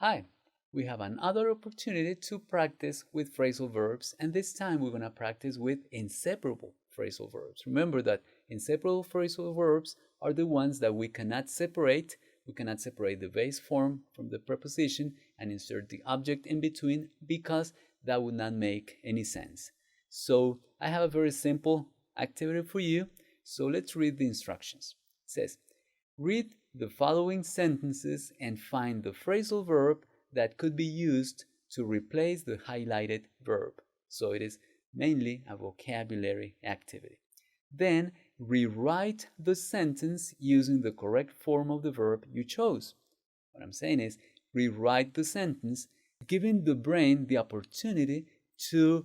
Hi, we have another opportunity to practice with phrasal verbs, and this time we're going to practice with inseparable phrasal verbs. Remember that inseparable phrasal verbs are the ones that we cannot separate. We cannot separate the base form from the preposition and insert the object in between because that would not make any sense. So I have a very simple activity for you. So let's read the instructions. It says, read the following sentences and find the phrasal verb that could be used to replace the highlighted verb. So it is mainly a vocabulary activity. Then rewrite the sentence using the correct form of the verb you chose. What I'm saying is rewrite the sentence, giving the brain the opportunity to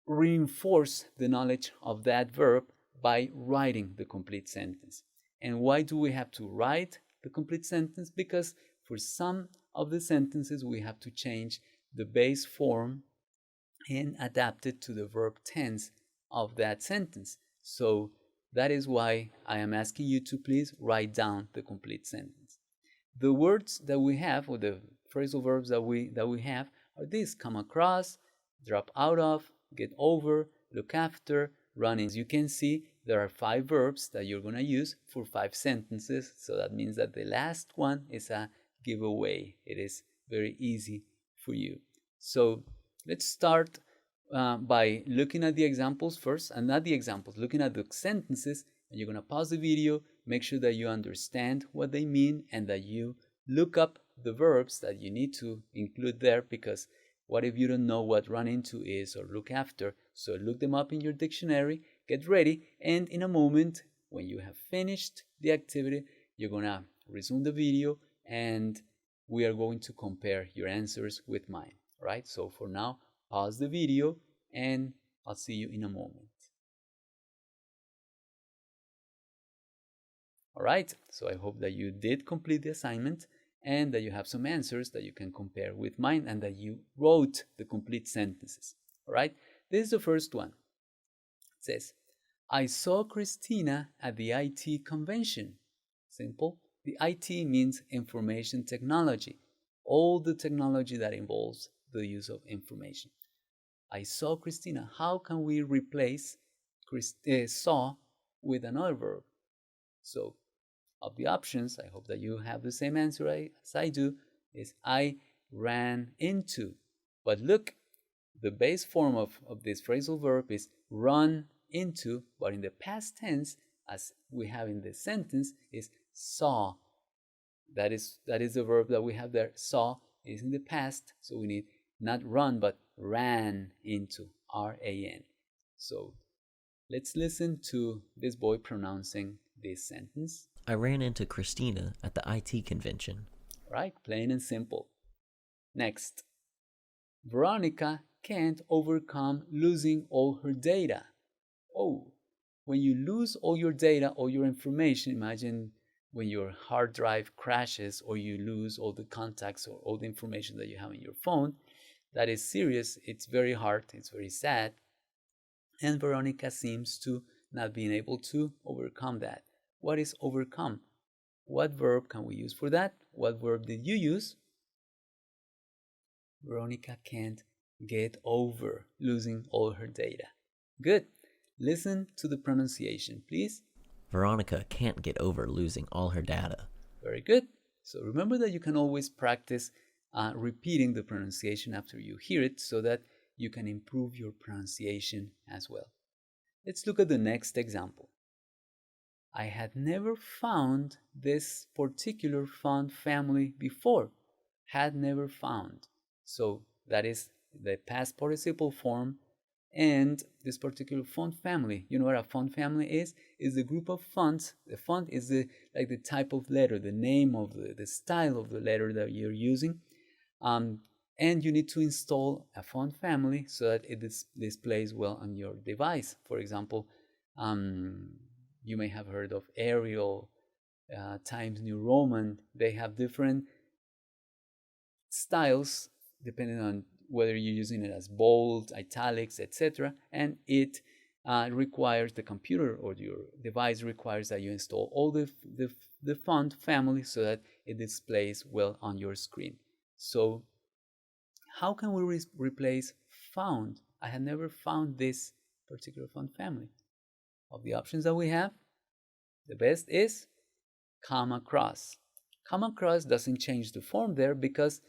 reinforce the knowledge of that verb by writing the complete sentence. And why do we have to write the complete sentence? Because for some of the sentences we have to change the base form and adapt it to the verb tense of that sentence. So that is why I am asking you to please write down the complete sentence. The words that we have, or the phrasal verbs that we have, are these: come across, drop out of, get over, look after, run in. As you can see, there are 5 verbs that you're going to use for 5 sentences. So that means that the last one is a giveaway. It is very easy for you. So let's start by looking at the examples first, and not the examples, looking at the sentences. And you're going to pause the video, make sure that you understand what they mean, and that you look up the verbs that you need to include there, because what if you don't know what run into is or look after? So look them up in your dictionary, get ready, and in a moment, when you have finished the activity, you're going to resume the video and we are going to compare your answers with mine. All right, so for now, pause the video and I'll see you in a moment. All right, so I hope that you did complete the assignment and that you have some answers that you can compare with mine and that you wrote the complete sentences. All right, this is the first one. It says, I saw Christina at the IT convention. Simple. The IT means information technology, all the technology that involves the use of information. I saw Christina. How can we replace saw with another verb? So, of the options, I hope that you have the same answer as I do, is I ran into. But look, the base form of this phrasal verb is run into, but in the past tense, as we have in this sentence, is saw. That is the verb that we have there. Saw is in the past, so we need not run, but ran into, R-A-N. So let's listen to this boy pronouncing this sentence. I ran into Christina at the IT convention. Right, plain and simple. Next, Veronica can't overcome losing all her data. Oh, when you lose all your data, all your information, imagine when your hard drive crashes or you lose all the contacts or all the information that you have in your phone. That is serious. It's very hard. It's very sad. And Veronica seems to not being able to overcome that. What is overcome? What verb can we use for that? What verb did you use? Veronica can't get over losing all her data. Good. Listen to the pronunciation, please. Veronica can't get over losing all her data. Very good. So remember that you can always practice repeating the pronunciation after you hear it so that you can improve your pronunciation as well. Let's look at the next example. I had never found this particular font family before. Had never found. So that is the past participle form. And this particular font family, you know what a font family is? Is a group of fonts. The font is like the type of letter, the name of the style of the letter that you're using. And you need to install a font family so that it displays well on your device. For example, you may have heard of Arial, Times New Roman. They have different styles depending on whether you're using it as bold, italics, etc. And it requires the computer or your device requires that you install all the font family so that it displays well on your screen. So how can we replace found? I had never found this particular font family. Of the options that we have, the best is come across. Come across doesn't change the form there because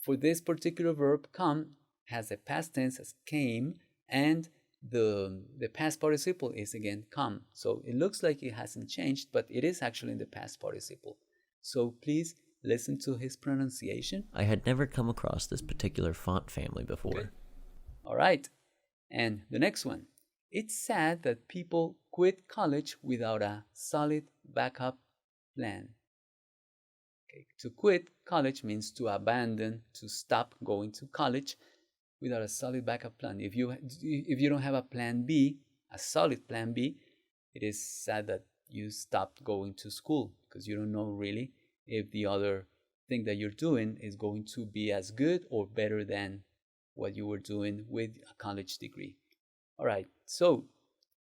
for this particular verb, come has a past tense as came, and the past participle is again come. So it looks like it hasn't changed, but it is actually in the past participle. So please listen to his pronunciation. I had never come across this particular font family before. Good. All right. And the next one. It's sad that people quit college without a solid backup plan. Okay. To quit college means to abandon, to stop going to college without a solid backup plan. If you don't have a plan B, a solid plan B, it is sad that you stopped going to school because you don't know really if the other thing that you're doing is going to be as good or better than what you were doing with a college degree. All right, so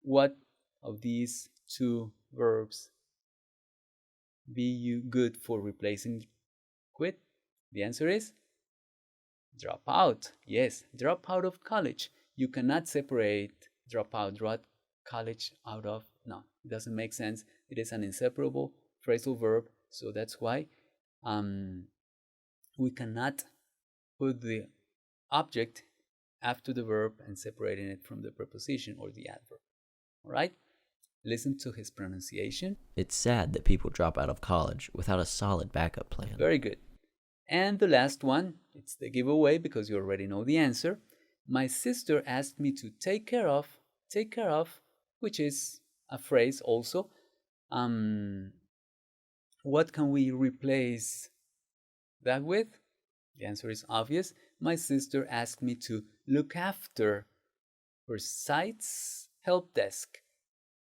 what of these two verbs be you good for replacing quit? The answer is drop out. Yes, drop out of college. You cannot separate drop college out of. No, it doesn't make sense. It is an inseparable phrasal verb, so that's why we cannot put the object after the verb and separating it from the preposition or the adverb. All right? Listen to his pronunciation. It's sad that people drop out of college without a solid backup plan. Very good. And the last one, it's the giveaway because you already know the answer. My sister asked me to take care of, which is a phrase also. What can we replace that with? The answer is obvious. My sister asked me to look after her site's help desk.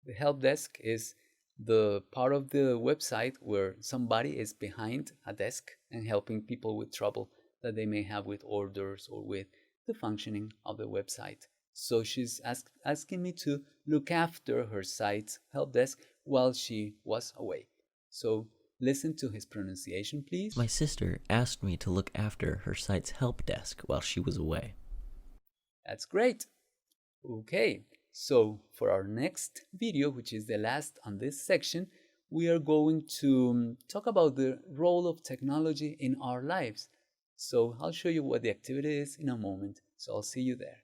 The help desk is the part of the website where somebody is behind a desk and helping people with trouble that they may have with orders or with the functioning of the website. So she's asking me to look after her site's help desk while she was away. So listen to his pronunciation, please. My sister asked me to look after her site's help desk while she was away. That's great. Okay, so for our next video, which is the last on this section, we are going to talk about the role of technology in our lives. So I'll show you what the activity is in a moment. So I'll see you there.